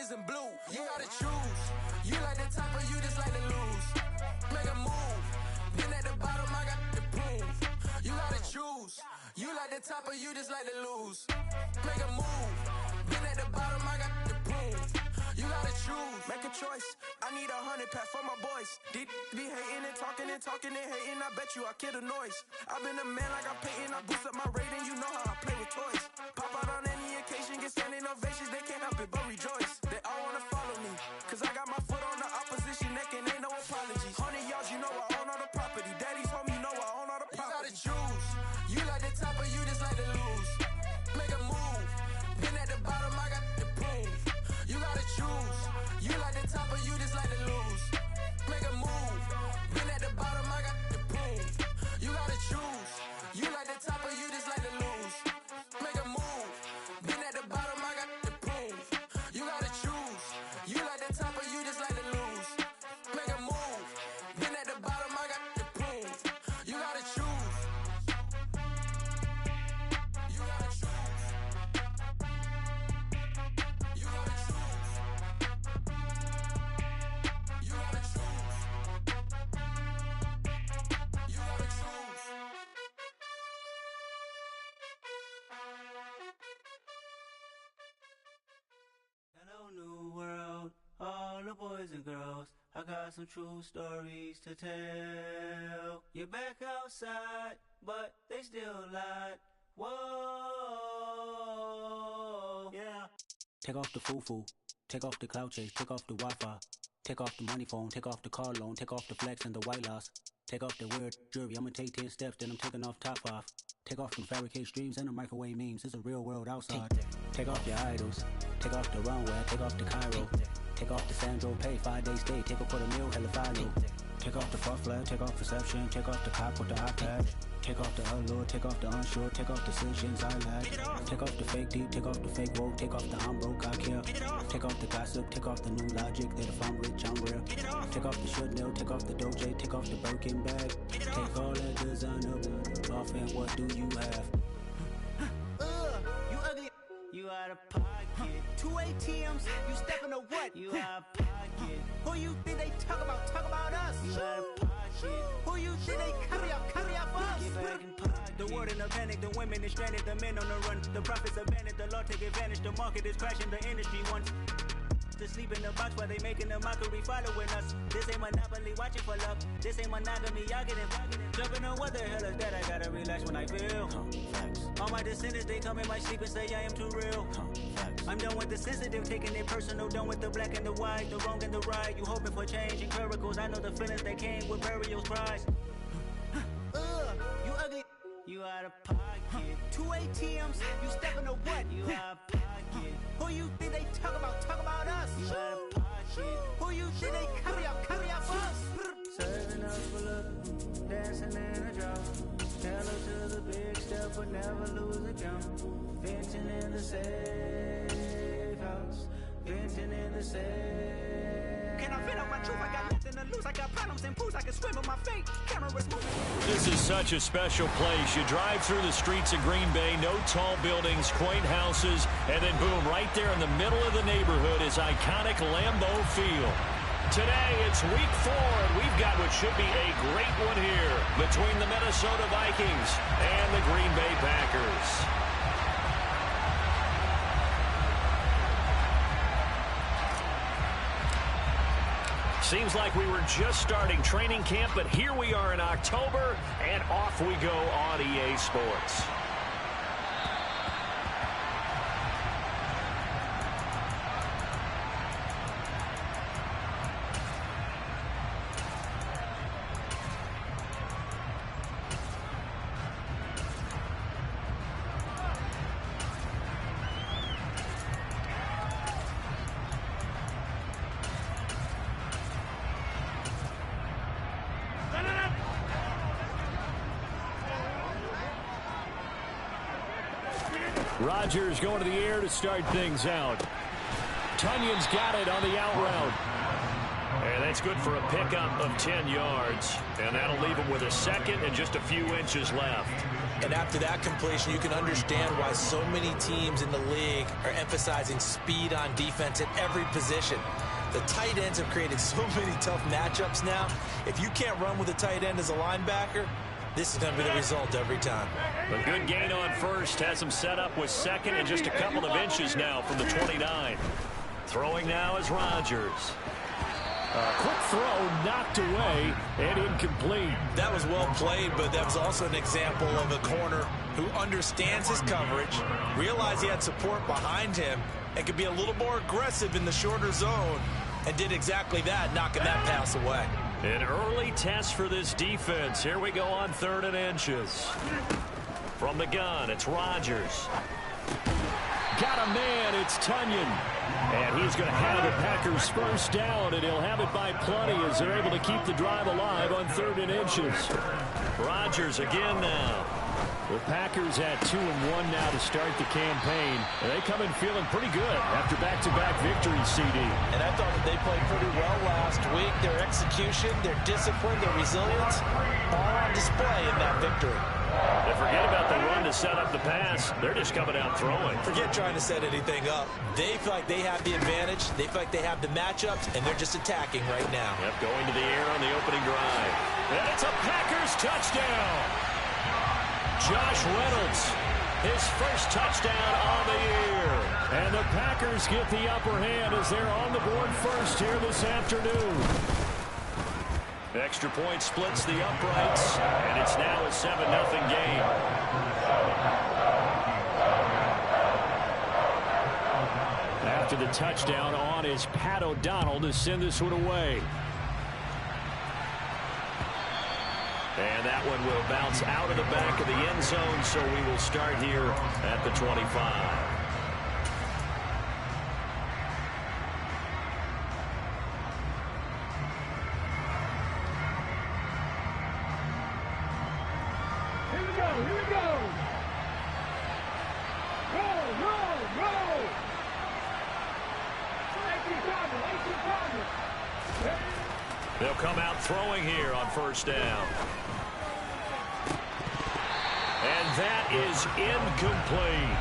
roses and blue. You gotta choose. You like the top or you just like to lose. Make a move. Been at the bottom, I got the proof. You gotta choose. You like the top or you just like to lose. Make a move. Been at the bottom, I got the proof. You gotta choose. Make a choice. I need 100 pack for my boys. Be hating and talking and talking and hating. I bet you I kill the noise. I've been a man like I'm Peyton. I boost up my rating. You know how I play with toys. Pop out on any occasion, get standing ovations. They can't help it but rejoice. They all wanna follow me, cause I got my foot on the opposition neck and ain't no apologies. 100 yards, you know I own all the property. Daddy's home, you know I own all the property. You gotta choose. You like the top or you just like to lose. Make a move. Been at the bottom, I got the proof. You gotta choose. You like the top or you just like to lose. Make a move. Been at the bottom, I got the proof. You gotta choose. You like the top or you just like to lose. Make a move. Been at the bottom, I got the proof. You gotta choose. You like the top or you just like to lose. Make a move. Been at the bottom, I got the proof. You gotta choose. You gotta choose. You gotta choose. You gotta choose. You gotta choose. Hello, new world, all the boys and girls. I got some true stories to tell. You're back outside, but they still lied. Whoa, yeah. Take off the foo-foo, take off the cloud chase, take off the Wi-Fi, take off the money phone, take off the car loan, take off the flex and the white loss, take off the weird jewelry. I'ma take 10 steps, then I'm taking off top off. Take off them fabricated streams and the microwave memes. It's a real world outside. Take off your idols. Take off the runway. Take off the Cairo. Take off the Sandro Pay. 5-day stay. Take off for the meal. Hella follow. Take off the fuck flag. Take off perception. Take off the cop with the iPad. Take off the allure. Take off the unsure. Take off decisions I lack. Take off the fake deep. Take off the fake woke. Take off the I'm broke. I care. Take off the gossip. Take off the new logic that if I'm rich, I'm real. Take off the Chanel. Take off the Doja. Take off the Birkin bag. Take all that designer off and what do you have? You ugly. You out of pocket. 2 ATMs. You stepping to what? You out of pocket. Who you think they talk about? Talk about us. You out of pocket. Who you think they carry up us? Get back in pocket. The world in a panic. The women is stranded. The men on the run. The profits abandoned. The law take advantage. The market is crashing. The industry wants to sleep in the box while they making a mockery following us. This ain't Monopoly, watching for luck. This ain't monogamy, y'all getting jumping on what the hell is that? I gotta relax when I feel. All my descendants, they come in my sleep and say I am too real. I'm done with the sensitive, taking it personal. Done with the black and the white, the wrong and the right. You hoping for change and miracles. I know the feelings that came with burial cries. You ugly. You out of pocket. 2 ATMs. You stepping to what? You out of pocket. Who you think they talk about? Talk about us. You out of pocket. Who you think they carry up us? Serving us for love, dancing in a drum. Tell her to the big step, but never lose a jump. Venting in the safe house. Venting in the safe. Can I vent out my truth? I got nothing to lose. I got problems and pools. I can swim with my fate. Cameras moving. This is such a special place. You drive through the streets of Green Bay, no tall buildings, quaint houses, and then boom, right there in the middle of the neighborhood is iconic Lambeau Field. Today, it's week 4, and we've got what should be a great one here between the Minnesota Vikings and the Green Bay Packers. Seems like we were just starting training camp, but here we are in October, and off we go on EA Sports. Rodgers going to the air to start things out. Tunyon's got it on the out route. And that's good for a pickup of 10 yards. And that'll leave him with a second and just a few inches left. And after that completion, you can understand why so many teams in the league are emphasizing speed on defense at every position. The tight ends have created so many tough matchups now. If you can't run with a tight end as a linebacker, this is going to be the result every time. A good gain on first has him set up with second and just a couple of inches now from the 29. Throwing now is Rodgers. Quick throw knocked away and incomplete. That was well played, but that was also an example of a corner who understands his coverage, realized he had support behind him, and could be a little more aggressive in the shorter zone, and did exactly that, knocking that pass away. An early test for this defense. Here we go on 3rd and inches. From the gun, it's Rodgers. Got a man, it's Tunyon. And he's going to have the Packers first down, and he'll have it by plenty as they're able to keep the drive alive on 3rd and inches. Rodgers again now. The Packers at 2-1 now to start the campaign. And they come in feeling pretty good after back-to-back victories, CD. And I thought that they played pretty well last week. Their execution, their discipline, their resilience, all on display in that victory. And forget about the run to set up the pass. They're just coming out throwing. Forget trying to set anything up. They feel like they have the advantage. They feel like they have the matchups, and they're just attacking right now. Yep, going to the air on the opening drive. And it's a Packers touchdown. Josh Reynolds, his first touchdown on the year. And the Packers get the upper hand as they're on the board first here this afternoon. Extra point splits the uprights, and it's now a 7-0 game. After the touchdown on is Pat O'Donnell to send this one away. And that one will bounce out of the back of the end zone, so we will start here at the 25. They'll come out throwing here on first down. And that is incomplete.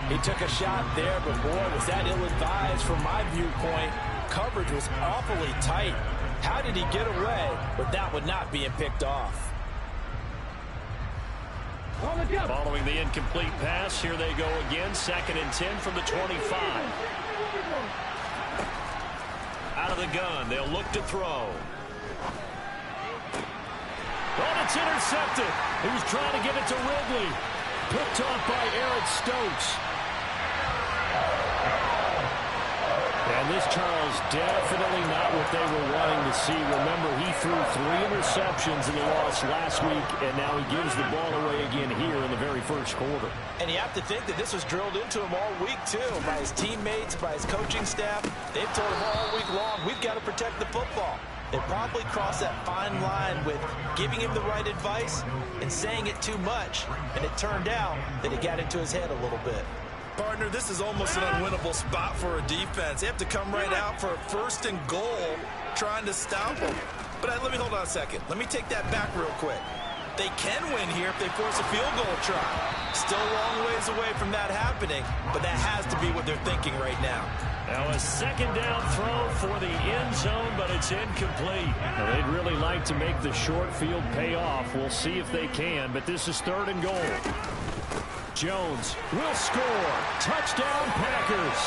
He took a shot there, but boy, was that ill-advised from my viewpoint. Coverage was awfully tight. How did he get away with that one not being picked off? Following the incomplete pass, here they go again. 2nd and 10 from the 25. Out of the gun, they'll look to throw. Oh, it's intercepted. He was trying to get it to Ridley. Picked off by Eric Stokes. And this, Charles, definitely not what they were wanting to see. Remember, he threw 3 interceptions in the loss last week, and now he gives the ball away again here in the very first quarter. And you have to think that this was drilled into him all week, too, by his teammates, by his coaching staff. They've told him all week long, we've got to protect the football. They probably crossed that fine line with giving him the right advice and saying it too much, and it turned out that it got into his head a little bit. Partner, this is almost an unwinnable spot for a defense. They have to come right out for a 1st and goal trying to stop them. But let me hold on a second. Let me take that back real quick. They can win here if they force a field goal try. Still a long ways away from that happening, but that has to be what they're thinking right now. Now a 2nd down throw for the end zone, but it's incomplete. Now, they'd really like to make the short field pay off. We'll see if they can, but this is 3rd and goal. Jones will score. Touchdown, Packers.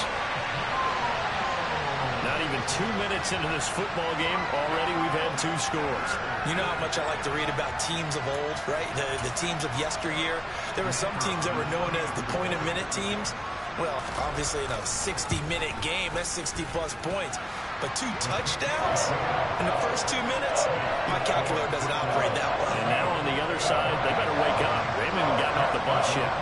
Not even 2 minutes into this football game, already we've had 2 scores. You know how much I like to read about teams of old, right? The teams of yesteryear. There were some teams that were known as the point-a-minute teams. Well, obviously in a 60-minute game, that's 60-plus points. But 2 touchdowns in the first 2 minutes? My calculator doesn't operate that way. And now on the other side, they better wake up. They haven't even gotten off the bus yet.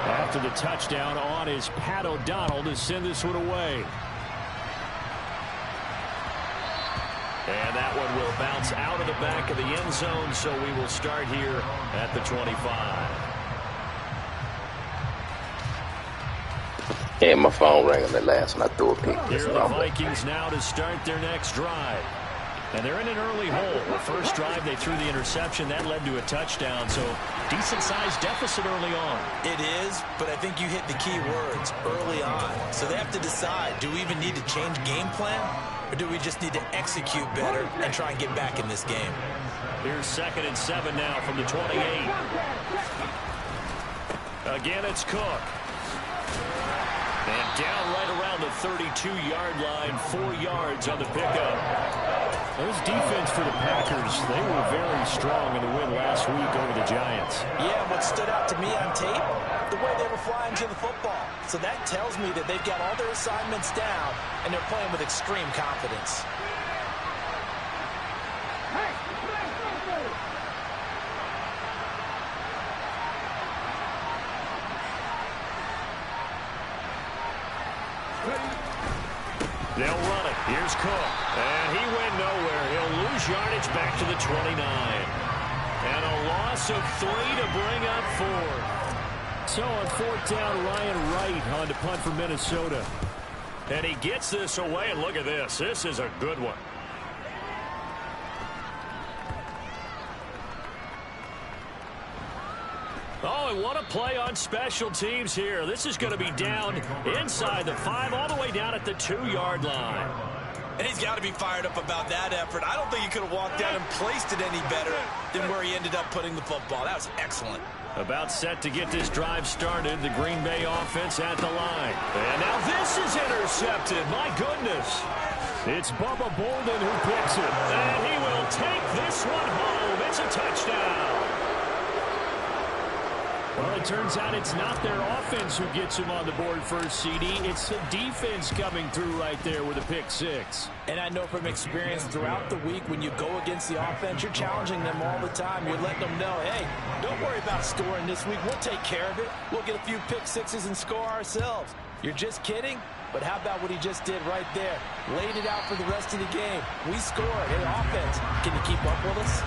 After the touchdown on is Pat O'Donnell to send this one away. And that one will bounce out of the back of the end zone, so we will start here at the 25. Yeah, my phone rang on that last one. I threw a pick. Here are the Vikings now to start their next drive. And they're in an early hole. The first drive, they threw the interception. That led to a touchdown. So decent-sized deficit early on. It is, but I think you hit the key words, early on. So they have to decide, do we even need to change game plan? Or do we just need to execute better and try and get back in this game? Here's 2nd and 7 now from the 28. Again, it's Cook. And down right around the 32-yard line, 4 yards on the pickup. Those defense for the Packers, they were very strong in the win last week over the Giants. Yeah, what stood out to me on tape, the way they were flying to the football. So that tells me that they've got all their assignments down, and they're playing with extreme confidence. They'll run it. Here's Cook. And he went nowhere. He'll lose yardage back to the 29. And a loss of 3 to bring up 4. So on 4th down, Ryan Wright on to punt for Minnesota. And he gets this away, and look at this. This is a good one. Oh, and what a play on special teams here. This is going to be down inside the 5, all the way down at the 2-yard line. And he's got to be fired up about that effort. I don't think he could have walked down and placed it any better than where he ended up putting the football. That was excellent. About set to get this drive started, the Green Bay offense at the line. And now this is intercepted. My goodness. It's Bubba Bolden who picks it. And he will take this one home. It's a touchdown. Well, it turns out it's not their offense who gets him on the board first, CD. It's the defense coming through right there with a pick 6. And I know from experience throughout the week, when you go against the offense, you're challenging them all the time. You're letting them know, hey, don't worry about scoring this week. We'll take care of it. We'll get a few pick 6s and score ourselves. You're just kidding? But how about what he just did right there? Laid it out for the rest of the game. We scored. Hey, offense, can you keep up with us?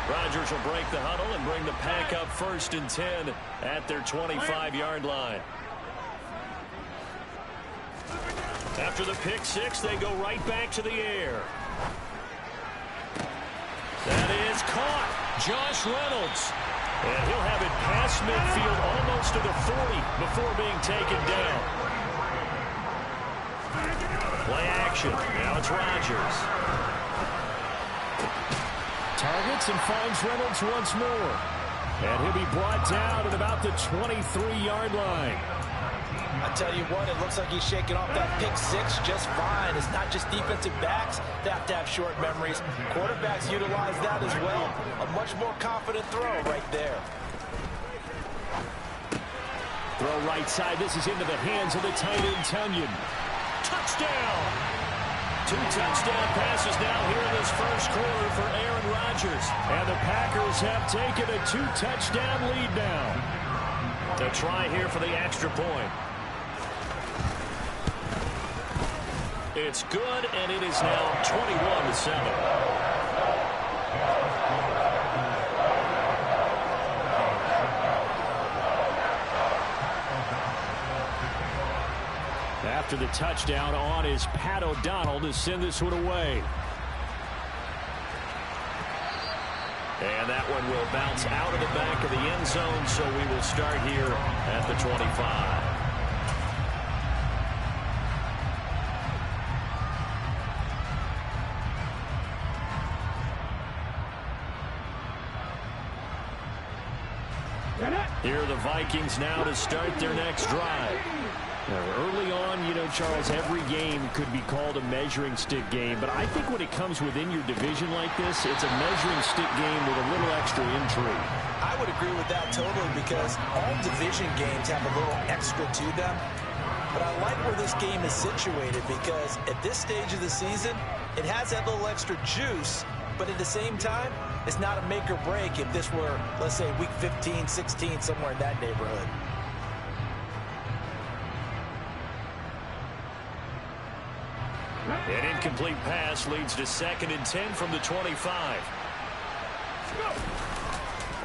Rodgers will break the huddle and bring the Pack up 1st and 10 at their 25-yard line. After the pick 6, they go right back to the air. That is caught. Josh Reynolds. And he'll have it past midfield almost to the 40 before being taken down. Play action. Now it's Rodgers. Targets and finds Reynolds once more. And he'll be brought down at about the 23-yard line. I tell you what, it looks like he's shaking off that pick 6 just fine. It's not just defensive backs that have to have short memories. Quarterbacks utilize that as well. A much more confident throw right there. Throw right side. This is into the hands of the tight end, Tunyon. Touchdown! 2 touchdown passes now here in this first quarter for Aaron Rodgers. And the Packers have taken a 2-touchdown lead now. They'll try here for the extra point. It's good, and it is now 21-7. After the touchdown, on is Pat O'Donnell to send this one away. And that one will bounce out of the back of the end zone, so we will start here at the 25. Here are the Vikings now to start their next drive. Now, early on, you know, Charles, every game could be called a measuring stick game, but I think when it comes within your division like this, it's a measuring stick game with a little extra intrigue. I would agree with that totally, because all division games have a little extra to them. But I like where this game is situated, because at this stage of the season, it has that little extra juice, but at the same time, it's not a make or break if this were, let's say, week 15, 16, somewhere in that neighborhood. An incomplete pass leads to 2nd and 10 from the 25.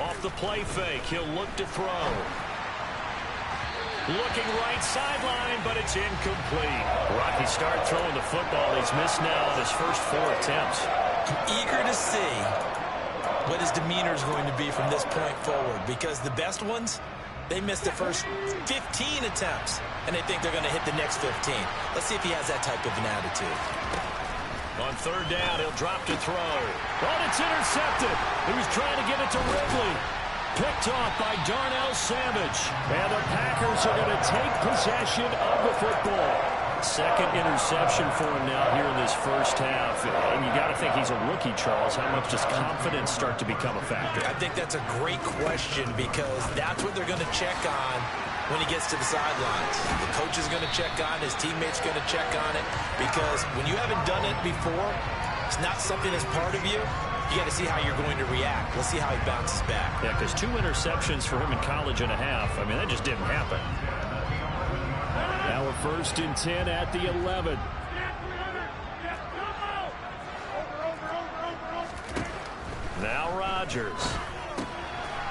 Off the play fake, he'll look to throw. Looking right sideline, but it's incomplete. Rocky start throwing the football. He's missed now on his first 4 attempts. Eager to see what his demeanor is going to be from this point forward, because the best ones, they missed the first 15 attempts, and they think they're going to hit the next 15. Let's see if he has that type of an attitude. On 3rd down, he'll drop to throw. Oh, it's intercepted. He was trying to get it to Ridley. Picked off by Darnell Savage. And the Packers are going to take possession of the football. 2nd interception for him now here in this first half. And you got to think he's a rookie, Charles. How much does confidence start to become a factor? I think that's a great question, because that's what they're going to check on when he gets to the sidelines. The coach is going to check on it. His teammates going to check on it. Because when you haven't done it before, it's not something that's part of you. You got to see how you're going to react. Let's see how he bounces back. Yeah, because 2 interceptions for him in college and a half. I mean, that just didn't happen. Now a 1st and 10 at the 11. Now Rodgers.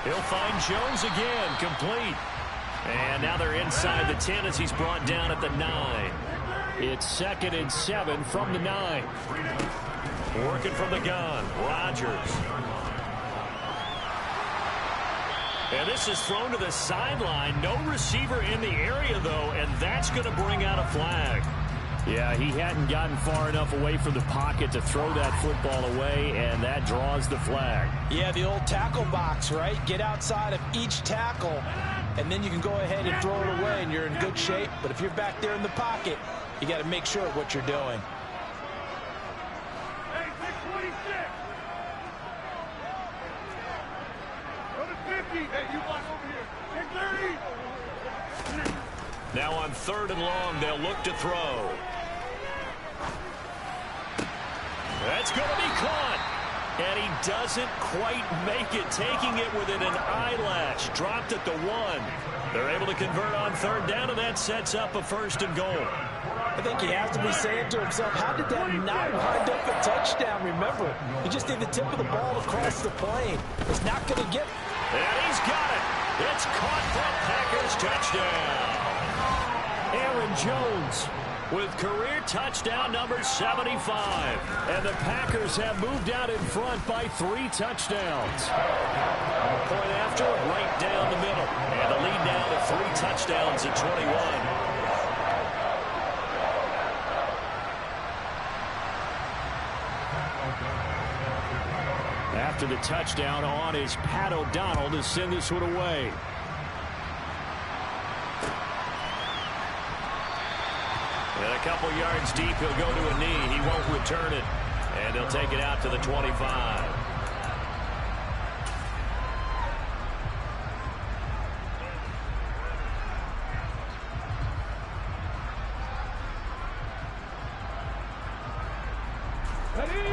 He'll find Jones again, complete. And now they're inside the 10 as he's brought down at the 9. It's 2nd and 7 from the 9. Working from the gun, Rodgers. And this is thrown to the sideline. No receiver in the area, though, and that's going to bring out a flag. Yeah, he hadn't gotten far enough away from the pocket to throw that football away, and that draws the flag. Yeah, the old tackle box, right? Get outside of each tackle, and then you can go ahead and throw it away, and you're in good shape. But if you're back there in the pocket, you got to make sure of what you're doing. Now on 3rd and long, they'll look to throw. That's going to be caught. And he doesn't quite make it, taking it within an eyelash. Dropped at the 1. They're able to convert on 3rd down, and that sets up a 1st and goal. I think he has to be saying to himself, how did that not wind up a touchdown? Remember, he just did the tip of the ball across the plane. It's not going to get... And he's got it. It's caught for a Packers touchdown. Aaron Jones with career touchdown number 75. And the Packers have moved out in front by 3 touchdowns. Point after, right down the middle. And the lead now to 3 touchdowns at 21. After the touchdown on is Pat O'Donnell to send this one away. And a couple yards deep, he'll go to a knee. He won't return it. And he'll take it out to the 25.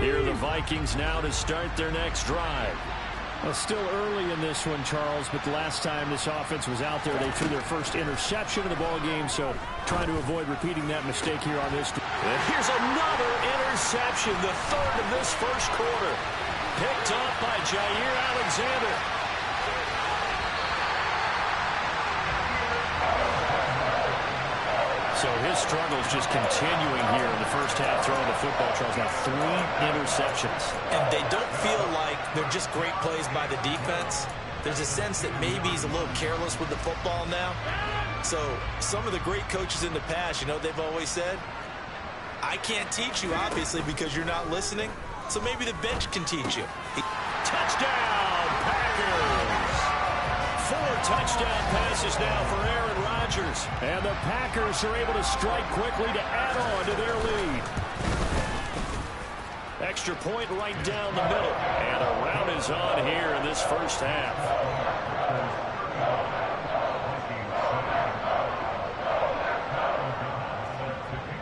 Here are the Vikings now to start their next drive. Well, still early in this one, Charles, but the last time this offense was out there, they threw their first interception of the ball game, so trying to avoid repeating that mistake here on this. And here's another interception, the 3rd of this first quarter. Picked up by Jair Alexander. So his struggles just continuing here in the first half, throwing the football, Charles. Now 3 interceptions. And they don't feel like they're just great plays by the defense. There's a sense that maybe he's a little careless with the football now. So some of the great coaches in the past, you know, they've always said, I can't teach you, obviously, because you're not listening. So maybe the bench can teach you. Touchdown, Packers! 4 touchdown passes now for Aaron Rodgers. And the Packers are able to strike quickly to add on to their lead. Extra point right down the middle. And a rout is on here in this first half.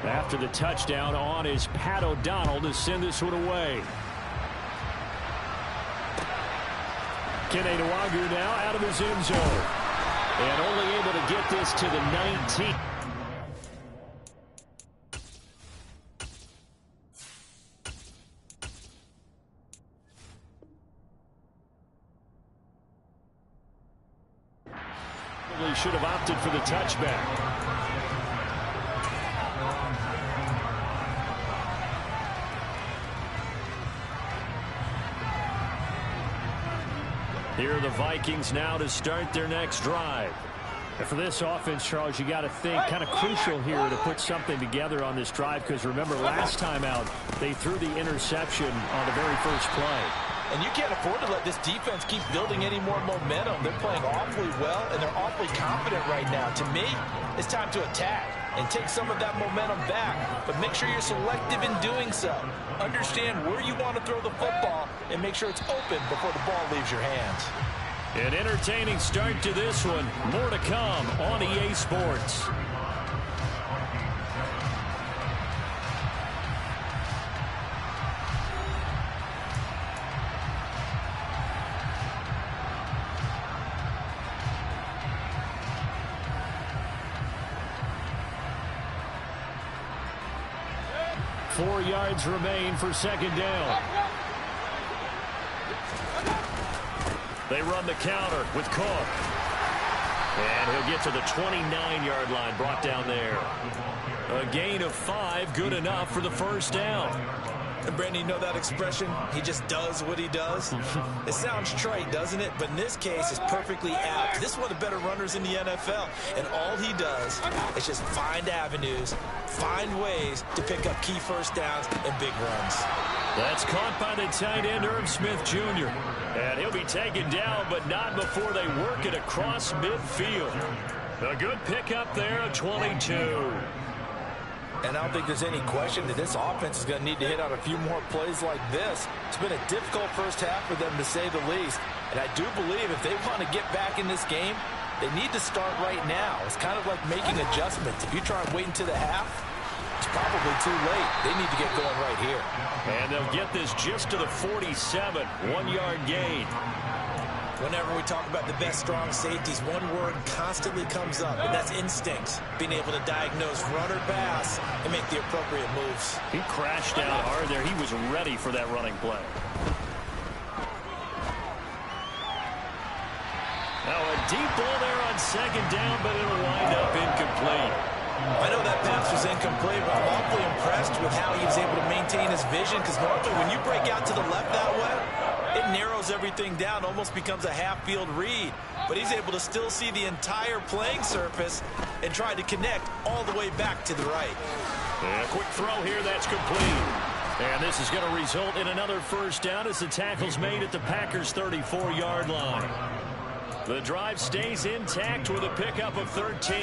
After the touchdown, on is Pat O'Donnell to send this one away. Kene Nwangwu now out of his end zone. And only able to get this to the 19. probably should have opted for the touchback. Here are the Vikings now to start their next drive. And for this offense, Charles, you got to think kind of crucial here to put something together on this drive, because remember last time out they threw the interception on the very first play. And you can't afford to let this defense keep building any more momentum. They're playing awfully well, and they're awfully confident right now. To me, it's time to attack and take some of that momentum back. But make sure you're selective in doing so. Understand where you want to throw the football and make sure it's open before the ball leaves your hands. An entertaining start to this one. More to come on EA Sports. Four yards remain for second down. They run the counter with Cook. And he'll get to the 29-yard line, brought down there. A gain of 5, good enough for the first down. And Brandon, you know that expression? He just does what he does? It sounds trite, doesn't it? But in this case, it's perfectly apt. This is one of the better runners in the NFL. And all he does is just find avenues, find ways to pick up key first downs and big runs. That's caught by the tight end, Irv Smith Jr. And he'll be taken down, but not before they work it across midfield. A good pickup there, a 22. And I don't think there's any question that this offense is going to need to hit out a few more plays like this. It's been a difficult first half for them, to say the least. And I do believe if they want to get back in this game, they need to start right now. It's kind of like making adjustments. If you try and wait until the half, it's probably too late. They need to get going right here. And they'll get this just to the 47, 1-yard gain. Whenever we talk about the best strong safeties, one word constantly comes up, and that's instincts. Being able to diagnose run or pass and make the appropriate moves. He crashed out hard there. He was ready for that running play. Now a deep ball there on second down, but it'll wind up incomplete. I know that pass was incomplete, but I'm awfully impressed with how he was able to maintain his vision, because normally when you break out to the left that way, it narrows everything down, almost becomes a half-field read. But he's able to still see the entire playing surface and try to connect all the way back to the right. And a quick throw here, that's complete. And this is going to result in another first down as the tackle's made at the Packers' 34-yard line. The drive stays intact with a pickup of 13.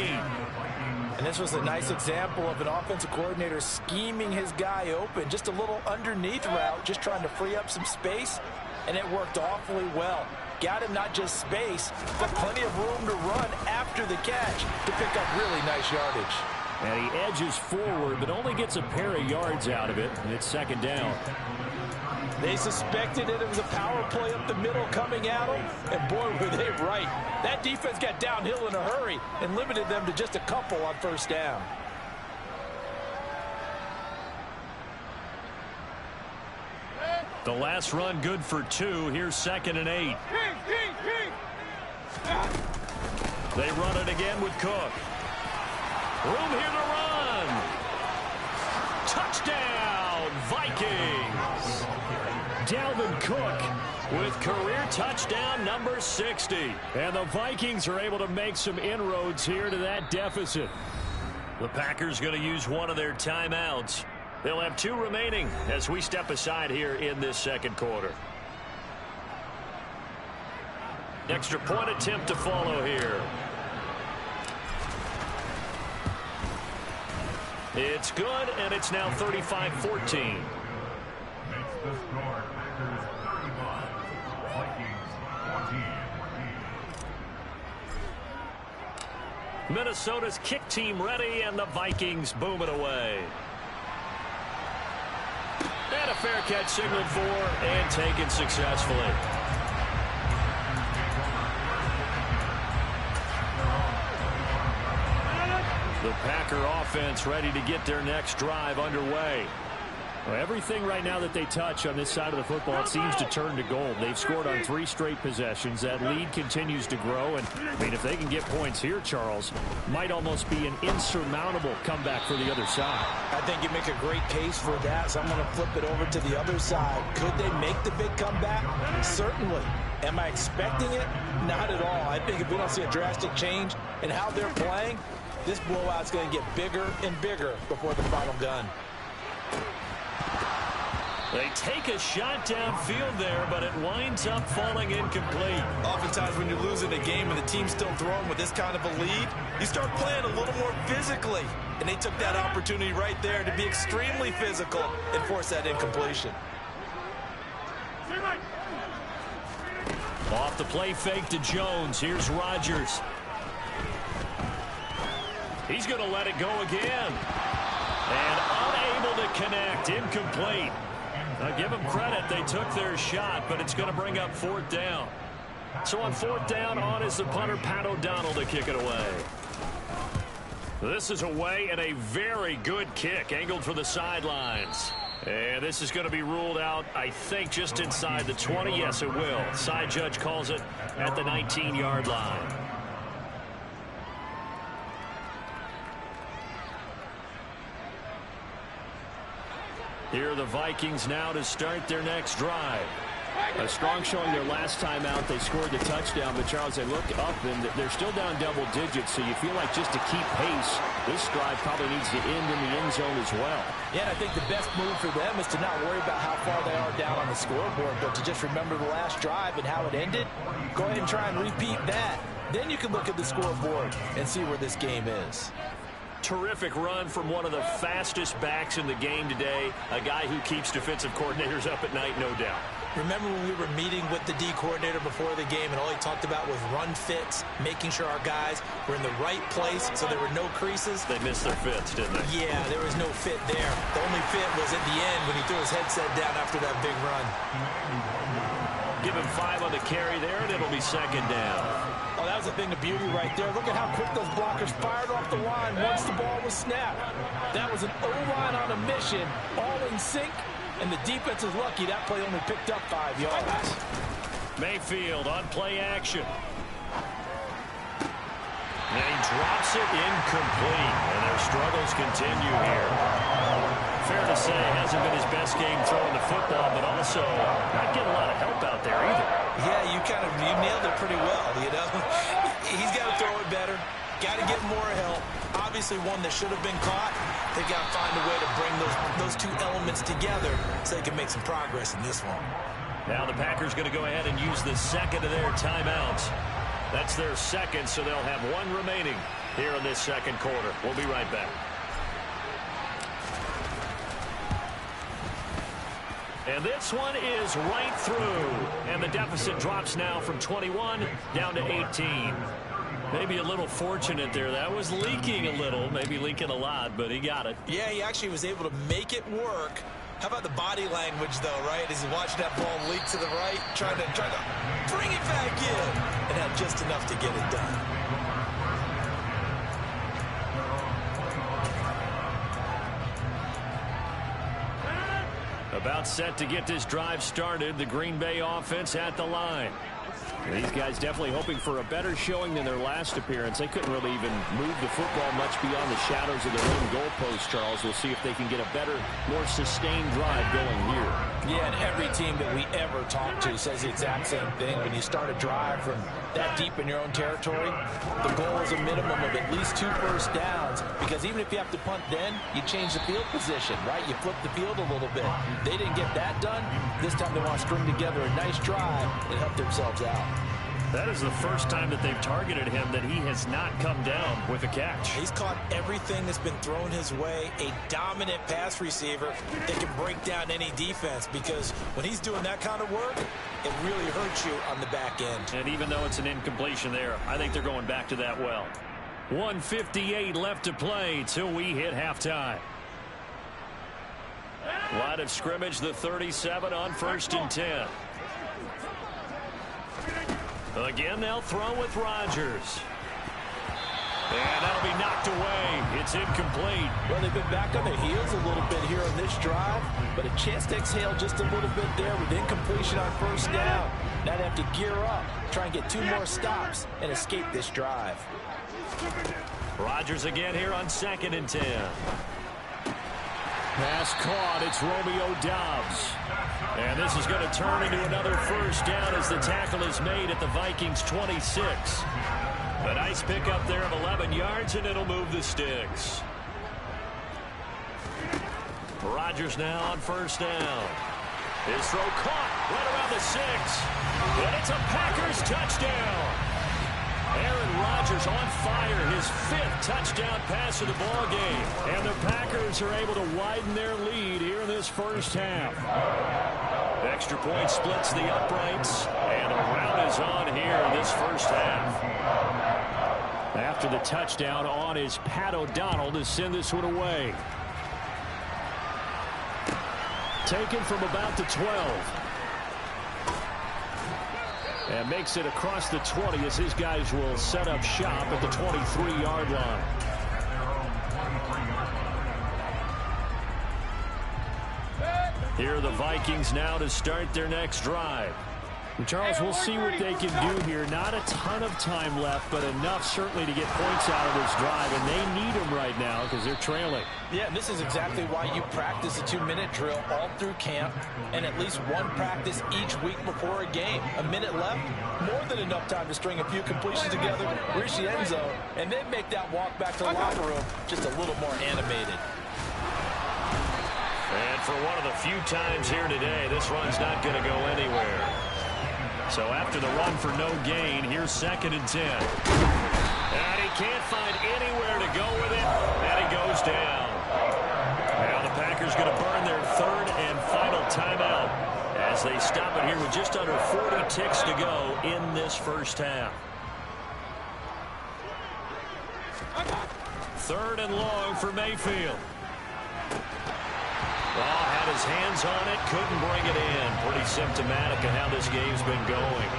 And this was a nice example of an offensive coordinator scheming his guy open. Just a little underneath route, just trying to free up some space. And it worked awfully well. Got him not just space, but plenty of room to run after the catch to pick up really nice yardage. And he edges forward, but only gets a pair of yards out of it, and it's second down. They suspected it was a power play up the middle coming at them, and boy, were they right. That defense got downhill in a hurry and limited them to just a couple on first down. The last run good for 2. Here's 2nd and 8. They run it again with Cook. Room here to run. Touchdown, Vikings. Dalvin Cook with career touchdown number 60. And the Vikings are able to make some inroads here to that deficit. The Packers going to use one of their timeouts. They'll have 2 remaining as we step aside here in this second quarter. Extra point attempt to follow here. It's good, and it's now 35-14. Minnesota's kick team ready, and the Vikings boom it away. And a fair catch signaled for and taken successfully. The Packer offense ready to get their next drive underway. Well, everything right now that they touch on this side of the football, it seems to turn to gold. They've scored on 3 straight possessions. That lead continues to grow. And, I mean, if they can get points here, Charles, might almost be an insurmountable comeback for the other side. I think you make a great case for that, so I'm going to flip it over to the other side. Could they make the big comeback? Certainly. Am I expecting it? Not at all. I think if we don't see a drastic change in how they're playing, this blowout's going to get bigger and bigger before the final gun. They take a shot downfield there, but it winds up falling incomplete. Oftentimes when you're losing a game and the team's still throwing with this kind of a lead, you start playing a little more physically. And they took that opportunity right there to be extremely physical and force that incompletion. Off the play fake to Jones. Here's Rodgers. He's going to let it go again. And unable to connect. Incomplete. Now give them credit. They took their shot, but it's going to bring up 4th down. So on 4th down, on is the punter, Pat O'Donnell, to kick it away. This is away and a very good kick, angled for the sidelines. And this is going to be ruled out, I think, just inside the 20. Yes, it will. Side judge calls it at the 19-yard line. Here are the Vikings now to start their next drive. A strong showing their last time out. They scored the touchdown, but Charles, they look up and they're still down double digits, so you feel like just to keep pace, this drive probably needs to end in the end zone as well. Yeah, and I think the best move for them is to not worry about how far they are down on the scoreboard, but to just remember the last drive and how it ended. Go ahead and try and repeat that. Then you can look at the scoreboard and see where this game is. Terrific run from one of the fastest backs in the game today, a guy who keeps defensive coordinators up at night, no doubt. Remember when we were meeting with the D coordinator before the game and all he talked about was run fits, making sure our guys were in the right place so there were no creases? They missed their fits, didn't they? Yeah, there was no fit there. The only fit was at the end when he threw his headset down after that big run. Give him 5 on the carry there, and it'll be 2nd down. Oh, that was a thing of beauty right there. Look at how quick those blockers fired off the line once the ball was snapped. That was an O-line on a mission, all in sync, and the defense is lucky that play only picked up 5 yards. Mayfield on play action. And he drops it incomplete, and their struggles continue here. Fair to say, hasn't been his best game throwing the football, but also not getting a lot of help out there either. Yeah, you nailed it pretty well, you know. He's got to throw it better, got to get more help. Obviously one that should have been caught. They've got to find a way to bring those 2 elements together so they can make some progress in this one. Now the Packers going to go ahead and use the 2nd of their timeouts. That's their 2nd, so they'll have 1 remaining here in this 2nd quarter. We'll be right back. And this one is right through. And the deficit drops now from 21 down to 18. Maybe a little fortunate there. That was leaking a little, maybe leaking a lot, but he got it. Yeah, he actually was able to make it work. How about the body language, though, right? As he watched that ball leak to the right, trying to bring it back in, and had just enough to get it done. About set to get this drive started. The Green Bay offense at the line. These guys definitely hoping for a better showing than their last appearance. They couldn't really even move the football much beyond the shadows of their own goalpost, Charles. We'll see if they can get a better, more sustained drive going here. Yeah, and every team that we ever talk to says the exact same thing. When you start a drive from that deep in your own territory, the goal is a minimum of at least 2 first downs, because even if you have to punt then, you change the field position, right? You flip the field a little bit. They didn't get that done. This time they want to string together a nice drive and help themselves out. That is the first time that they've targeted him that he has not come down with a catch. He's caught everything that's been thrown his way. A dominant pass receiver that can break down any defense, because when he's doing that kind of work, it really hurts you on the back end. And even though it's an incompletion there, I think they're going back to that well. 1:58 left to play till we hit halftime. Line of scrimmage, the 37 on 1st and 10. Again, they'll throw with Rodgers. And that'll be knocked away. It's incomplete. Well, they've been back on their heels a little bit here on this drive, but a chance to exhale just a little bit there with incompletion on first down. Now they have to gear up, try and get 2 more stops, and escape this drive. Rodgers again here on 2nd and 10. Pass caught. It's Romeo Doubs. And this is going to turn into another first down as the tackle is made at the Vikings 26. A nice pickup there of 11 yards, and it'll move the sticks. Rodgers now on first down. His throw caught right around the 6. And it's a Packers touchdown. Aaron Rodgers on fire, his 5th touchdown pass of the ball game. And the Packers are able to widen their lead here in this first half. Extra point splits the uprights, and a rout is on here in this first half. After the touchdown, on is Pat O'Donnell to send this one away. Taken from about the 12. And makes it across the 20 as his guys will set up shop at the 23-yard line. Here are the Vikings now to start their next drive. Charles, we'll see what they can do here. Not a ton of time left, but enough certainly to get points out of this drive, and they need them right now because they're trailing. Yeah, and this is exactly why you practice a 2-minute drill all through camp and at least one practice each week before a game. A minute left, more than enough time to string a few completions together, reach the end zone, and then make that walk back to the locker room just a little more animated. And for one of the few times here today, this run's not going to go anywhere. So after the run for no gain, here's 2nd and 10. And he can't find anywhere to go with it, and he goes down. Now the Packers going to burn their 3rd and final timeout as they stop it here with just under 40 ticks to go in this first half. 3rd and long for Mayfield. Had his hands on it, couldn't bring it in. Pretty symptomatic of how this game's been going.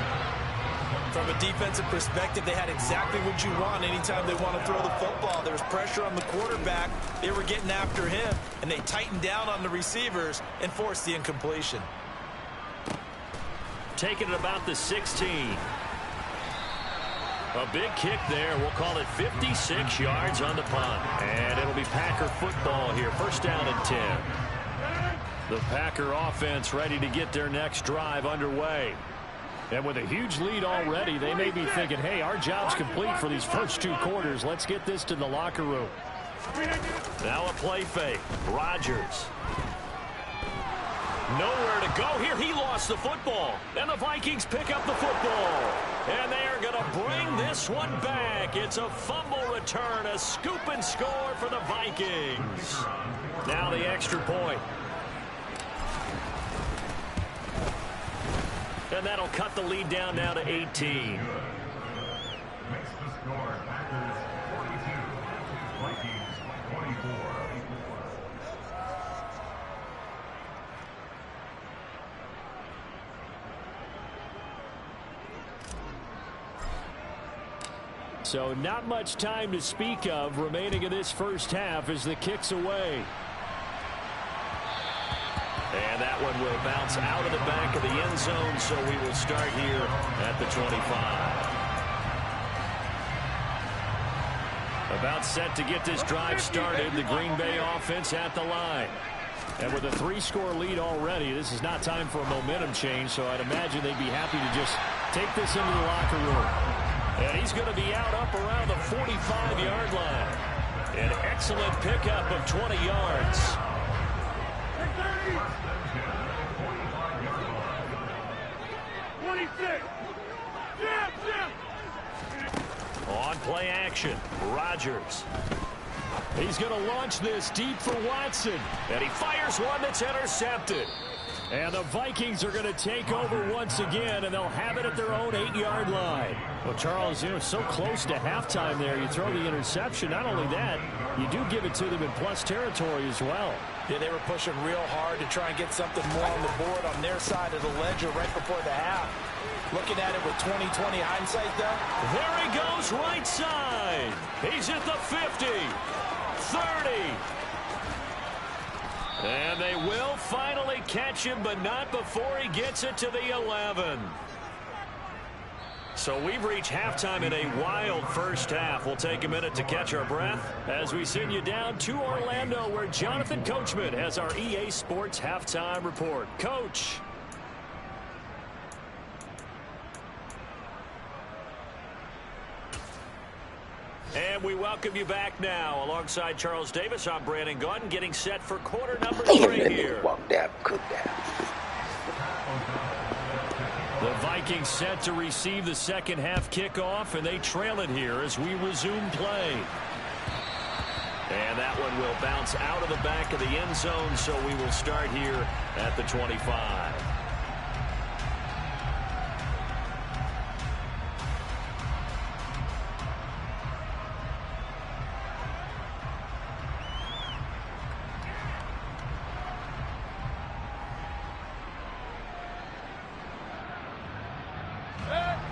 From a defensive perspective, they had exactly what you want anytime they want to throw the football. There was pressure on the quarterback. They were getting after him, and they tightened down on the receivers and forced the incompletion. Taking it about the 16. A big kick there. We'll call it 56 yards on the punt. And it'll be Packer football here. First down and 10. The Packer offense ready to get their next drive underway. And with a huge lead already, they may be thinking, hey, our job's complete for these first 2 quarters. Let's get this to the locker room. Now a play fake. Rodgers. Nowhere to go here. He lost the football. And the Vikings pick up the football. And they are going to bring this one back. It's a fumble return, a scoop and score for the Vikings. Now the extra point. And that'll cut the lead down now to 18. Makes the score Packers 42, Vikings 24. So not much time to speak of remaining in this first half as the kick's away. And that one will bounce out of the back of the end zone, so we will start here at the 25. About set to get this drive started, the Green Bay offense at the line. And with a 3-score lead already, this is not time for a momentum change, so I'd imagine they'd be happy to just take this into the locker room. And he's going to be out up around the 45-yard line. An excellent pickup of 20 yards. On play action, Rodgers. He's going to launch this deep for Watson. And he fires one that's intercepted. And the Vikings are going to take over once again, and they'll have it at their own 8-yard line. Well, Charles, so close to halftime there. You throw the interception. Not only that, you do give it to them in plus territory as well. Yeah, they were pushing real hard to try and get something more on the board on their side of the ledger right before the half. Looking at it with 20/20 hindsight, though. There he goes, right side. He's at the 50, 30. And they will finally catch him, but not before he gets it to the 11. So we've reached halftime in a wild first half. We'll take a minute to catch our breath as we send you down to Orlando, where Jonathan Coachman has our EA Sports Halftime Report. Coach. And we welcome you back now. Alongside Charles Davis, I'm Brandon Gaudin, getting set for quarter number 3 here. Walk that, cook that. The Vikings set to receive the second half kickoff, and they trail it here as we resume play. And that one will bounce out of the back of the end zone, so we will start here at the 25.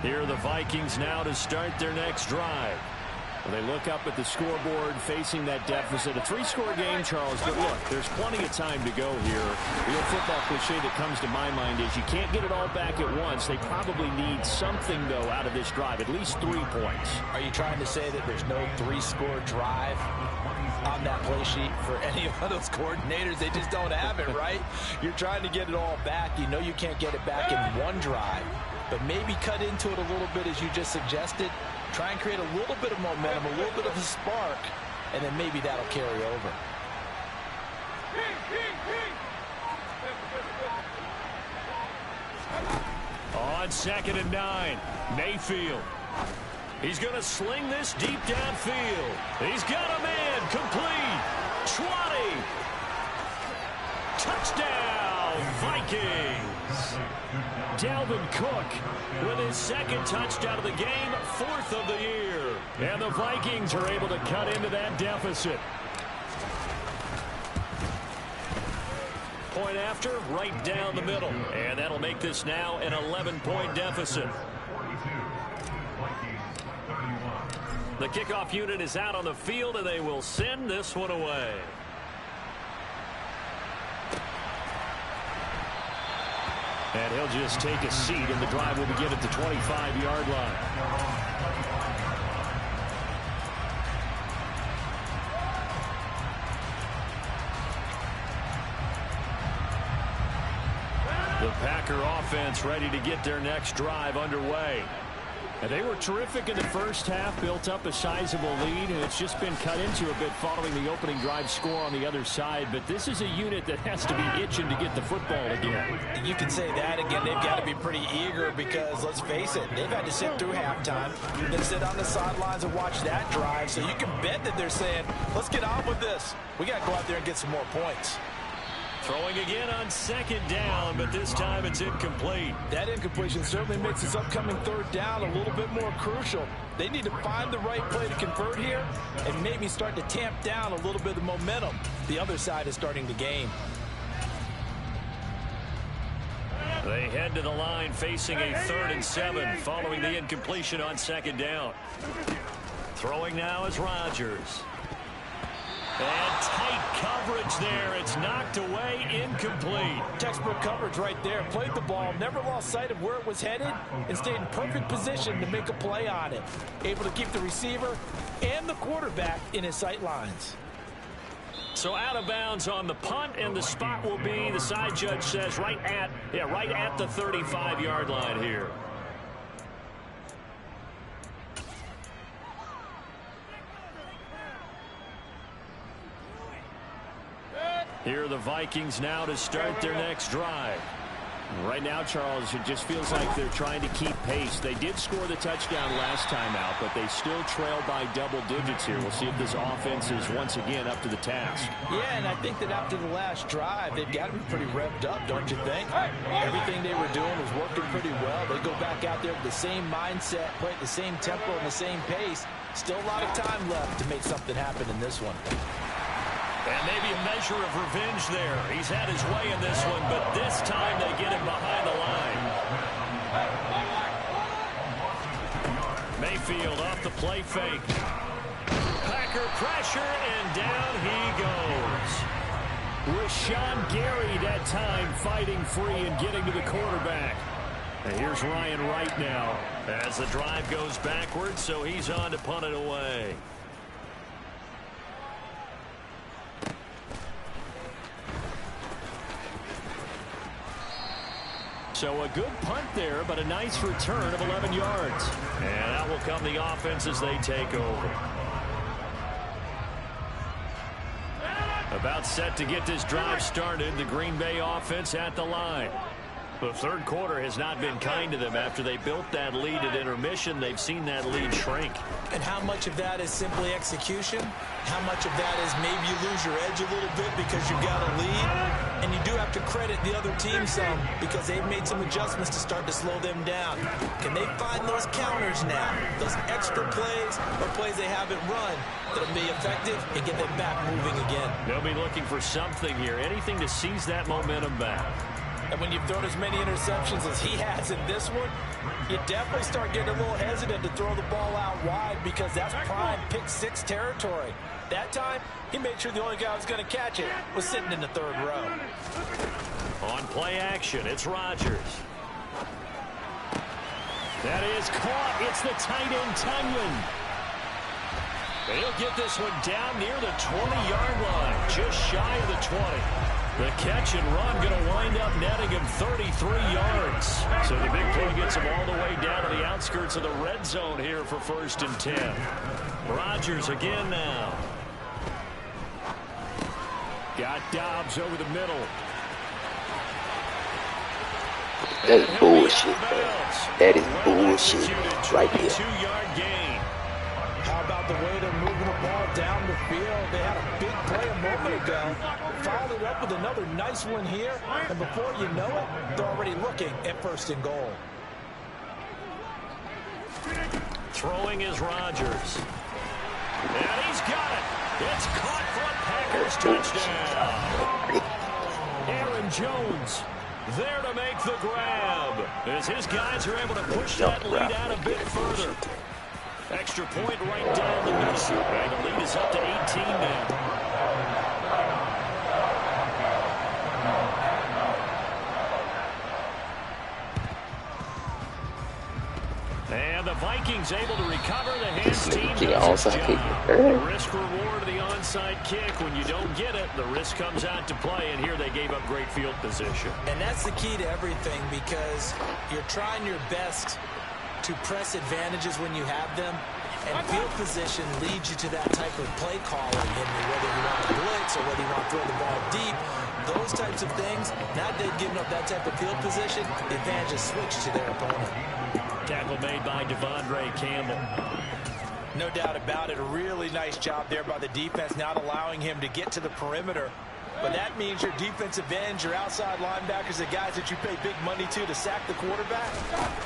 Here are the Vikings now to start their next drive. Well, they look up at the scoreboard facing that deficit. A 3-score game, Charles, but look, there's plenty of time to go here. The old football cliche that comes to my mind is you can't get it all back at once. They probably need something, though, out of this drive, at least 3 points. Are you trying to say that there's no 3-score drive on that play sheet for any of those coordinators? They just don't have it, right? You're trying to get it all back. You know you can't get it back in one drive. But maybe cut into it a little bit, as you just suggested. Try and create a little bit of momentum, a little bit of a spark, and then maybe that'll carry over. On 2nd and 9, Mayfield. He's going to sling this deep downfield. He's got a man, complete. 20. Touchdown, Vikings. Dalvin Cook with his second touchdown of the game, 4th of the year. And the Vikings are able to cut into that deficit. Point after, right down the middle. And that'll make this now an 11-point deficit. The kickoff unit is out on the field, and they will send this one away. And he'll just take a seat, and the drive will begin at the 25-yard line. The Packer offense ready to get their next drive underway. And they were terrific in the first half, built up a sizable lead, and it's just been cut into a bit following the opening drive score on the other side. But this is a unit that has to be itching to get the football again. You can say that again. They've got to be pretty eager because, let's face it, they've had to sit through halftime, then sit on the sidelines and watch that drive. So you can bet that they're saying, let's get on with this. We got to go out there and get some more points. Throwing again on 2nd down, but this time it's incomplete. That incompletion certainly makes this upcoming 3rd down a little bit more crucial. They need to find the right play to convert here and maybe start to tamp down a little bit of the momentum the other side is starting to gain. They head to the line facing a 3rd and 7 following the incompletion on 2nd down. Throwing now is Rodgers. And tight coverage there. It's knocked away, incomplete. Textbook coverage right there. Played the ball, never lost sight of where it was headed, and stayed in perfect position to make a play on it. Able to keep the receiver and the quarterback in his sight lines. So out of bounds on the punt, and the spot will be, the side judge says, right at the 35-yard line here. Here are the Vikings now to start their next drive. Right now, Charles, it just feels like they're trying to keep pace. They did score the touchdown last time out, but they still trail by double digits here. We'll see if this offense is once again up to the task. Yeah, and I think that after the last drive, they've got to be pretty revved up, don't you think? Everything they were doing was working pretty well. They go back out there with the same mindset, play at the same tempo and the same pace. Still a lot of time left to make something happen in this one. And maybe a measure of revenge there. He's had his way in this one, but this time they get him behind the line. Mayfield off the play fake. Packer pressure, and down he goes. Rashawn Gary that time fighting free and getting to the quarterback. And here's Ryan Wright now. As the drive goes backwards, so he's on to punt it away. So a good punt there, but a nice return of 11 yards. And out will come the offense as they take over. About set to get this drive started, the Green Bay offense at the line. The third quarter has not been kind to them. After they built that lead at intermission, they've seen that lead shrink. And how much of that is simply execution? How much of that is maybe you lose your edge a little bit because you've got a lead? And you do have to credit the other team some because they've made some adjustments to start to slow them down. Can they find those counters now, those extra plays or plays they haven't run that'll be effective and get them back moving again? They'll be looking for something here, anything to seize that momentum back. And when you've thrown as many interceptions as he has in this one, you definitely start getting a little hesitant to throw the ball out wide because that's prime pick-six territory. That time, he made sure the only guy who was going to catch it was sitting in the third row. On play action, it's Rodgers. That is caught. It's the tight end, Tunyon. He'll get this one down near the 20-yard line, just shy of the 20. The catch and run going to wind up netting him 33 yards. So the big play gets him all the way down to the outskirts of the red zone here for 1st and 10. Rodgers again now. Got Dobbs over the middle. That is bullshit, man. That is bullshit right here. 2-yard gain. How about the way they're moving the ball down the field? They had a big play a moment ago. Followed it up with another nice one here. And before you know it, they're already looking at 1st and goal. Throwing is Rodgers. And he's got it. It's caught for a Packers touchdown. Aaron Jones there to make the grab. As his guys are able to push that lead out a bit further. Extra point right down the middle. And the lead is up to 18 now. And the Vikings able to recover. The hands team does its job. The risk reward of the onside kick. When you don't get it, the risk comes out to play. And here they gave up great field position. And that's the key to everything because you're trying your best to press advantages when you have them. And field position leads you to that type of play calling. And whether you want to blitz or whether you want to throw the ball deep, those types of things, now they've given up that type of field position, the advantage is switched to their opponent. Tackle made by Devondre Campbell. No doubt about it. A really nice job there by the defense, not allowing him to get to the perimeter. But that means your defensive ends, your outside linebackers, the guys that you pay big money to sack the quarterback,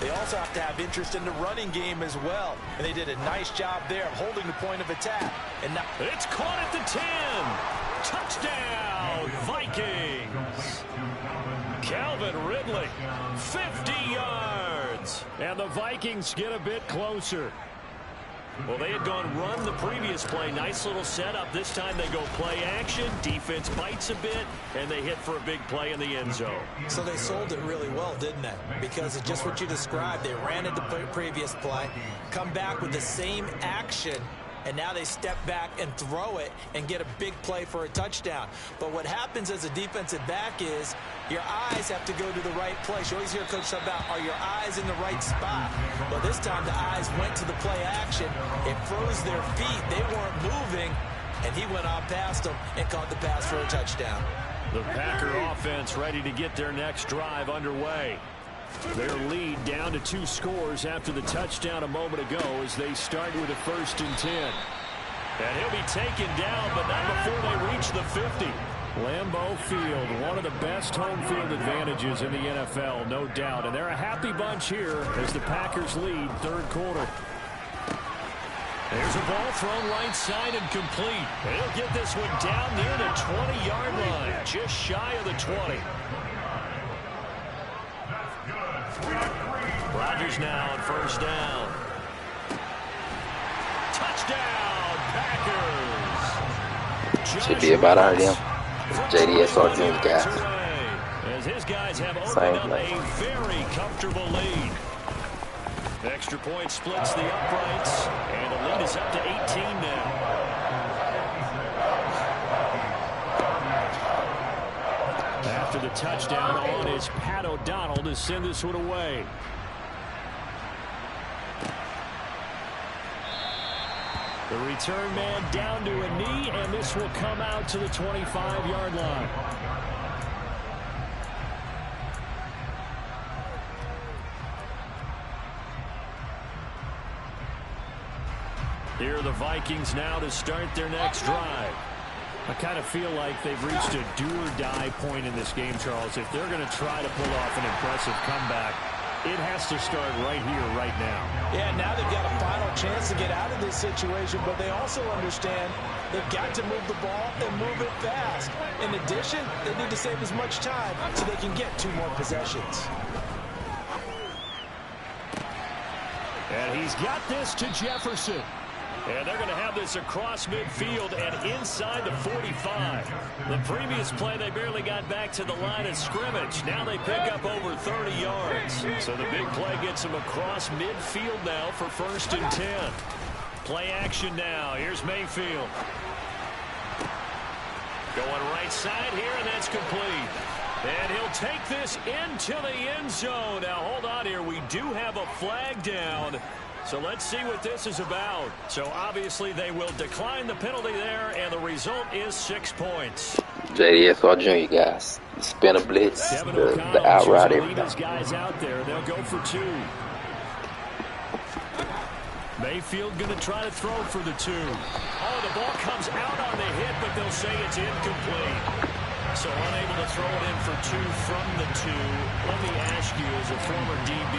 they also have to have interest in the running game as well. And they did a nice job there of holding the point of attack. And now it's caught at the 10. Touchdown, Vikings. Calvin Ridley, 50 yards. And the Vikings get a bit closer. Well, they had gone run the previous play. Nice little setup. This time they go play action. Defense bites a bit, and they hit for a big play in the end zone. So they sold it really well, didn't they? Because it's just what you described. They ran at the previous play, come back with the same action, and now they step back and throw it and get a big play for a touchdown. But what happens as a defensive back is your eyes have to go to the right place. You always hear Coach talk about, are your eyes in the right spot? Well, this time the eyes went to the play action. It froze their feet. They weren't moving, and he went on past them and caught the pass for a touchdown. The Packer offense ready to get their next drive underway. Their lead down to 2 scores after the touchdown a moment ago as they start with a 1st and 10. And he'll be taken down, but not before they reach the 50. Lambeau Field, one of the best home field advantages in the NFL, no doubt. And they're a happy bunch here as the Packers lead 3rd quarter. There's a ball thrown right side and complete. And he'll get this one down near the 20-yard line, just shy of the 20. Rodgers now on 1st down. Touchdown, Packers. Should be about our them. JD Sargent guys. As his guys have opened up a very comfortable lead. Extra point splits the uprights, and the lead is up to 18 now. After the touchdown on is Pat O'Donnell to send this one away. The return man down to a knee, and this will come out to the 25-yard line. Here are the Vikings now to start their next drive. I kind of feel like they've reached a do-or-die point in this game, Charles. If they're going to try to pull off an impressive comeback, it has to start right here, right now. Yeah, now they've got a final chance to get out of this situation, but they also understand they've got to move the ball and move it fast. In addition, they need to save as much time so they can get 2 more possessions. And he's got this to Jefferson. And they're going to have this across midfield and inside the 45. The previous play, they barely got back to the line of scrimmage. Now they pick up over 30 yards. So the big play gets them across midfield now for 1st and 10. Play action now. Here's Mayfield. Going right side here, and that's complete. And he'll take this into the end zone. Now, hold on here. We do have a flag down. So let's see what this is about. So obviously they will decline the penalty there, and the result is 6 points. JD Sargent, you guys. The spin a blitz, the out route, everything. His guys out there. They'll go for 2. Mayfield going to try to throw for the 2. Oh, the ball comes out on the hit, but they'll say it's incomplete. So unable to throw it in for 2 from the 2. Let me ask you, as a former DB,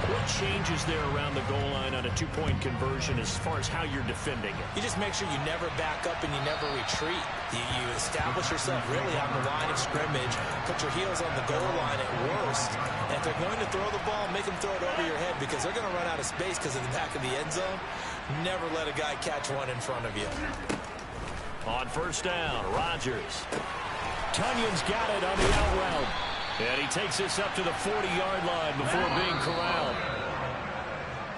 what changes there around the goal line on a 2-point conversion as far as how you're defending it? You just make sure you never back up and you never retreat. You establish yourself really on the line of scrimmage, put your heels on the goal line at worst. And if they're going to throw the ball, make them throw it over your head because they're going to run out of space because of the back of the end zone. Never let a guy catch one in front of you. On 1st down, Rodgers. Tunyon's got it on the out route. And he takes this up to the 40-yard line before being corralled.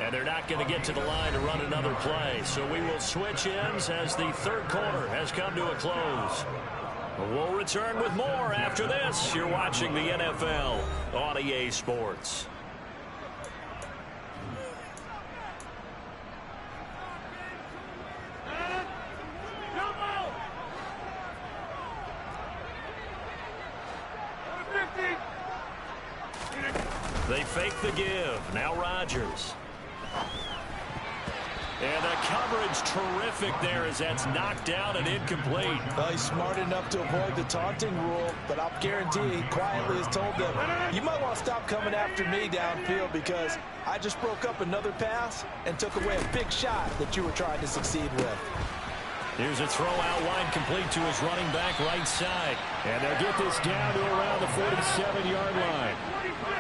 And they're not going to get to the line to run another play. So we will switch ends as the 3rd quarter has come to a close. We'll return with more after this. You're watching the NFL on EA Sports. They fake the give. Now Rodgers. And the coverage terrific there as that's knocked down and incomplete. Well, he's smart enough to avoid the taunting rule, but I'll guarantee he quietly has told them, you might want to stop coming after me downfield because I just broke up another pass and took away a big shot that you were trying to succeed with. Here's a throw out wide complete to his running back right side. And they'll get this down to around the 47-yard line.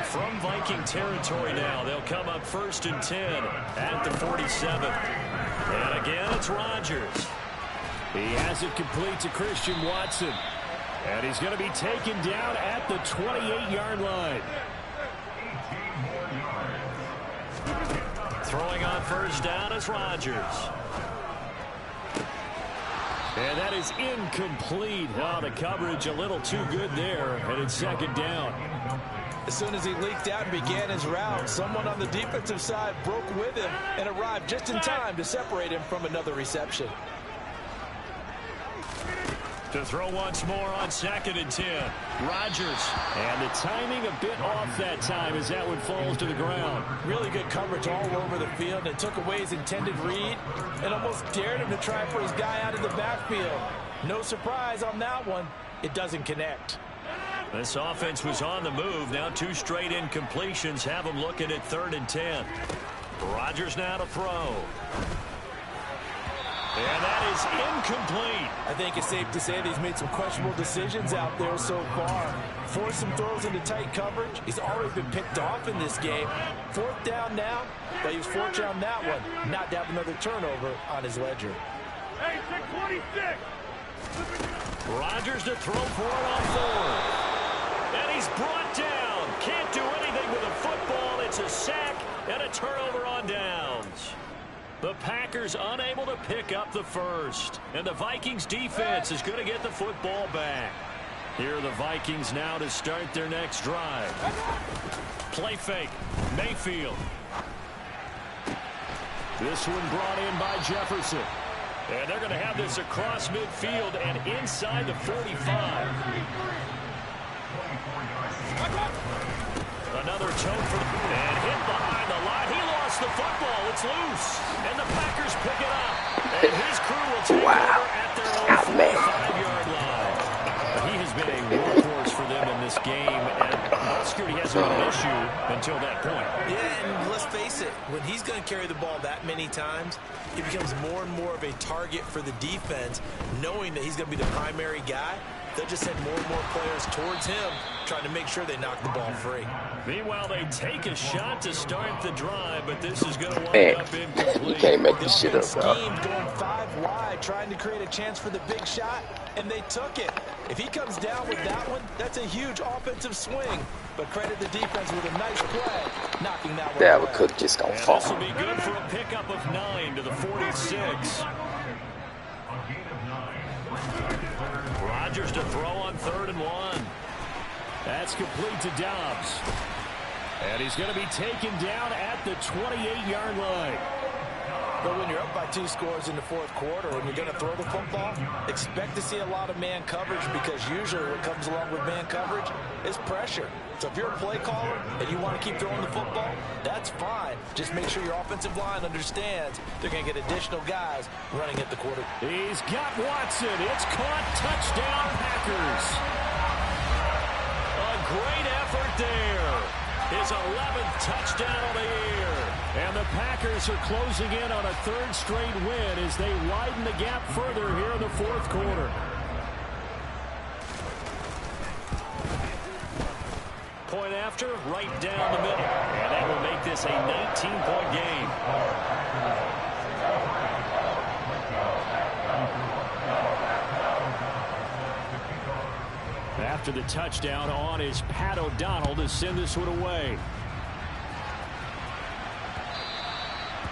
From Viking territory now, they'll come up 1st and 10 at the 47. And again, it's Rodgers. He has it complete to Christian Watson. And he's going to be taken down at the 28-yard line. Throwing on 1st down is Rodgers. And that is incomplete. Oh, the coverage a little too good there. And it's 2nd down. As soon as he leaked out and began his route, someone on the defensive side broke with him and arrived just in time to separate him from another reception. To throw once more on 2nd and 10. Rodgers. And the timing a bit off that time as that one falls to the ground. Really good coverage all over the field. It took away his intended read and almost dared him to try for his guy out of the backfield. No surprise on that one. It doesn't connect. This offense was on the move. Now 2 straight incompletions have them looking at 3rd and 10. Rodgers now to throw. And that is incomplete. I think it's safe to say that he's made some questionable decisions out there so far. Forced some throws into tight coverage. He's already been picked off in this game. 4th down now, but he was fortunate on that one not to have another turnover on his ledger. Hey, 626! Rodgers to throw for it on 4th. And he's brought down. Can't do anything with a football. It's a sack and a turnover on downs. The Packers unable to pick up the first. And the Vikings defense is going to get the football back. Here are the Vikings now to start their next drive. Play fake. Mayfield. This one brought in by Jefferson. And they're going to have this across midfield and inside the 45. Another toe for and hit behind the line. He lost the football. It's loose. And the Packers pick it up. And his crew will take over at their own 45-yard line. He has been a workhorse for them in this game. And ball security hasn't been an issue until that point. Yeah, and let's face it, when he's going to carry the ball that many times, he becomes more and more of a target for the defense, knowing that he's going to be the primary guy. They'll just send more and more players towards him, trying to make sure they knock the ball free. Meanwhile, they take a shot to start the drive, but this is going to wind up incomplete. You can't make this shit up, bro. Schemed going 5 wide, trying to create a chance for the big shot, and they took it. If he comes down with that one, that's a huge offensive swing. But credit the defense with a nice play, knocking that one That away. would cook just gonna And fall. this will be good for a pickup of 9 to the 46. Rodgers to throw on 3rd and 1. That's complete to Dobbs. And he's going to be taken down at the 28-yard line. But when you're up by 2 scores in the 4th quarter and you're going to throw the football, expect to see a lot of man coverage, because usually what comes along with man coverage is pressure. So if you're a play caller and you want to keep throwing the football, that's fine. Just make sure your offensive line understands they're going to get additional guys running at the quarter. He's got Watson. It's caught. Touchdown, Packers. A great effort there. His 11th touchdown of the year. And the Packers are closing in on a 3rd straight win as they widen the gap further here in the 4th quarter. Point after, right down the middle. And that will make this a 19-point game. After the touchdown on is Pat O'Donnell to send this one away.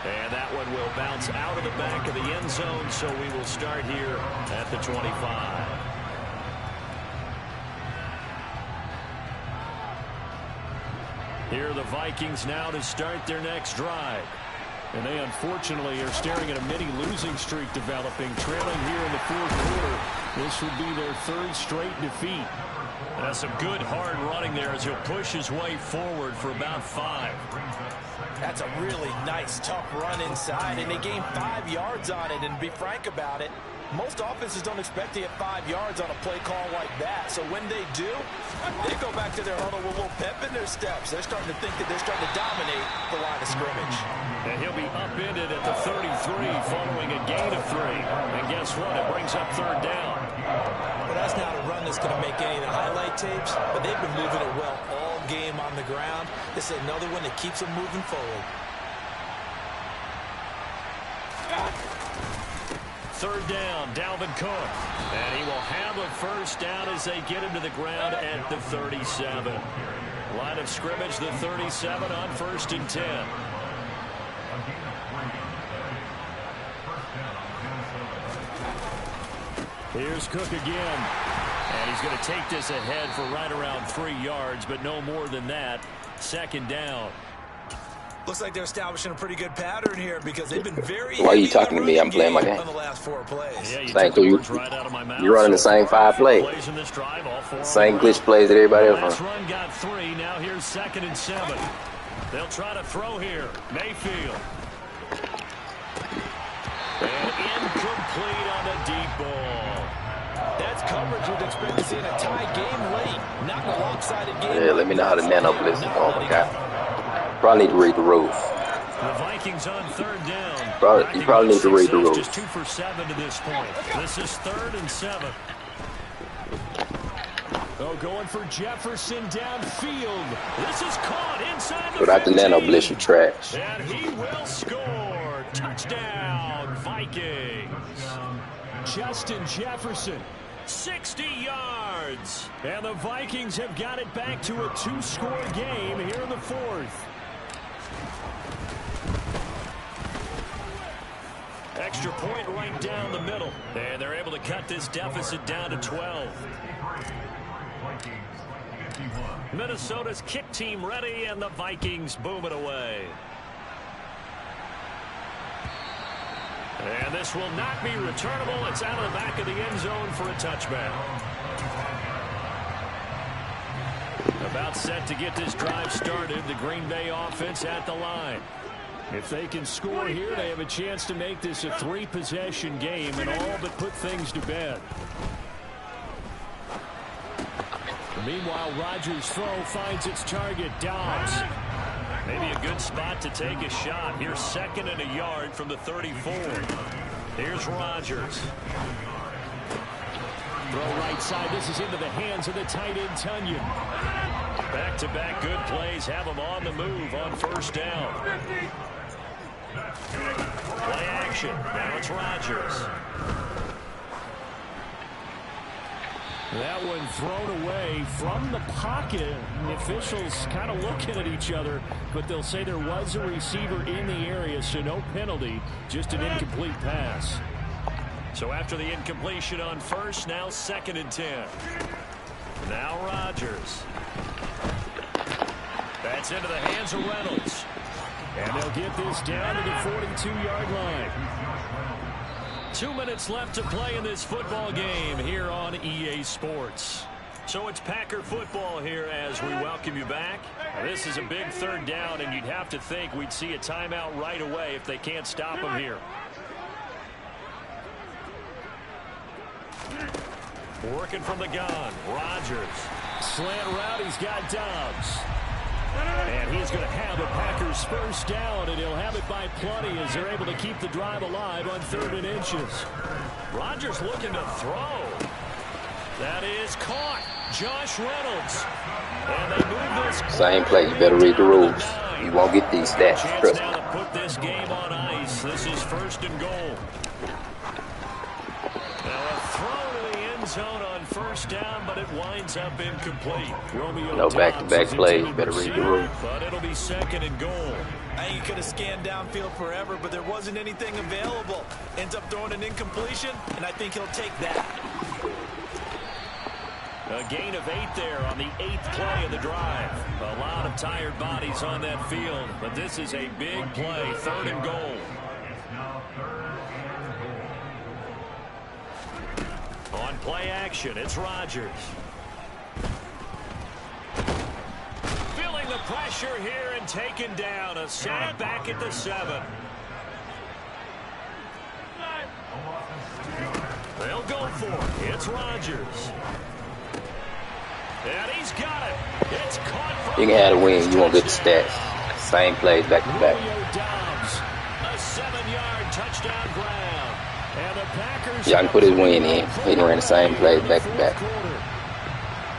And that one will bounce out of the back of the end zone, so we will start here at the 25. Here are the Vikings now to start their next drive. And they unfortunately are staring at a mini losing streak developing, trailing here in the 4th quarter. This would be their 3rd straight defeat. That's some good hard running there as he'll push his way forward for about 5. That's a really nice, tough run inside, and they gained 5 yards on it. And to be frank about it, most offenses don't expect to get 5 yards on a play call like that. So when they do, they go back to their huddle with a little pep in their steps. They're starting to think that they're starting to dominate the line of scrimmage. And he'll be upended at the 33 following a gain of 3. And guess what? It brings up 3rd down. Well, that's not a run that's going to make any of the highlight tapes, but they've been moving it well all game on the ground. This is another one that keeps them moving forward. 3rd down, Dalvin Cook. And he will have a 1st down as they get him to the ground at the 37. Line of scrimmage, the 37 on 1st and 10. Here's Cook again. And he's going to take this ahead for right around 3 yards, but no more than that. 2nd down. Looks like they're establishing a pretty good pattern here because they've been very. Why are you talking to me? I'm playing my game. On the last 4 plays. Yeah, Same, so you're running the same 5 plays. Same glitch plays that everybody else runs. Run got 3. Now here's 2nd and 7. They'll try to throw here. Mayfield. And incomplete on the deep ball. That's coverage you'd expect to see in a tie game late. Not a lopsided game. Yeah, let me know how to nano blitz. Oh my God. Probably need to read the rules. The Vikings on 3rd down. You probably need to read the rules. Just 2 for 7 to this point. This is 3rd and 7. Oh, going for Jefferson downfield. This is caught inside the Without the nano blitz, you trash. And he will score. Touchdown, Vikings. Justin Jefferson, 60 yards. And the Vikings have got it back to a 2-score game here in the 4th. Extra point right down the middle. And they're able to cut this deficit down to 12. Minnesota's kick team ready, and the Vikings boom it away. And this will not be returnable. It's out of the back of the end zone for a touchback. About set to get this drive started. The Green Bay offense at the line. If they can score here, they have a chance to make this a 3-possession game and all but put things to bed. Meanwhile, Rodgers' throw finds its target, Dobbs. Maybe a good spot to take a shot. Here's 2nd and a yard from the 34. Here's Rodgers. Throw right side. This is into the hands of the tight end, Tunyon. Back-to-back good plays have them on the move on 1st down. Play action. Now it's Rodgers. That one thrown away from the pocket. The officials kind of looking at each other, but they'll say there was a receiver in the area, so no penalty, just an incomplete pass. So after the incompletion on 1st, now 2nd and 10. Now Rodgers. That's into the hands of Reynolds. And they'll get this down to the 42-yard line. 2 minutes left to play in this football game here on EA Sports. So it's Packer football here as we welcome you back. This is a big 3rd down, and you'd have to think we'd see a timeout right away if they can't stop them here. Working from the gun, Rodgers. Slant route, he's got Dobbs. And he's going to have the Packers 1st down, and he'll have it by plenty as they're able to keep the drive alive on 3rd and inches. Rodgers looking to throw. That is caught. Josh Reynolds. And they move this. Same play. You better read the rules. You won't get these stats. Chance now to put this game on ice. This is 1st and goal. Now a throw to the end zone on 1st down, but it winds up incomplete. Romeo no back-to-back plays. Better read the rules. But it'll be 2nd and goal. I think he could have scanned downfield forever, but there wasn't anything available. Ends up throwing an incompletion, and I think he'll take that. A gain of 8 there on the 8th play of the drive. A lot of tired bodies on that field, but this is a big play. 3rd and goal. On play action, it's Rodgers. Feeling the pressure here and taken down. A sack back at the 7. They'll go for it. It's Rodgers. And he's got it. It's caught from you can have a win. You won't get the stats. Same plays back to back. Dobbs, a 7-yard touchdown grab. And the Packers Y'all can put his win in. He ran the same plays back to back.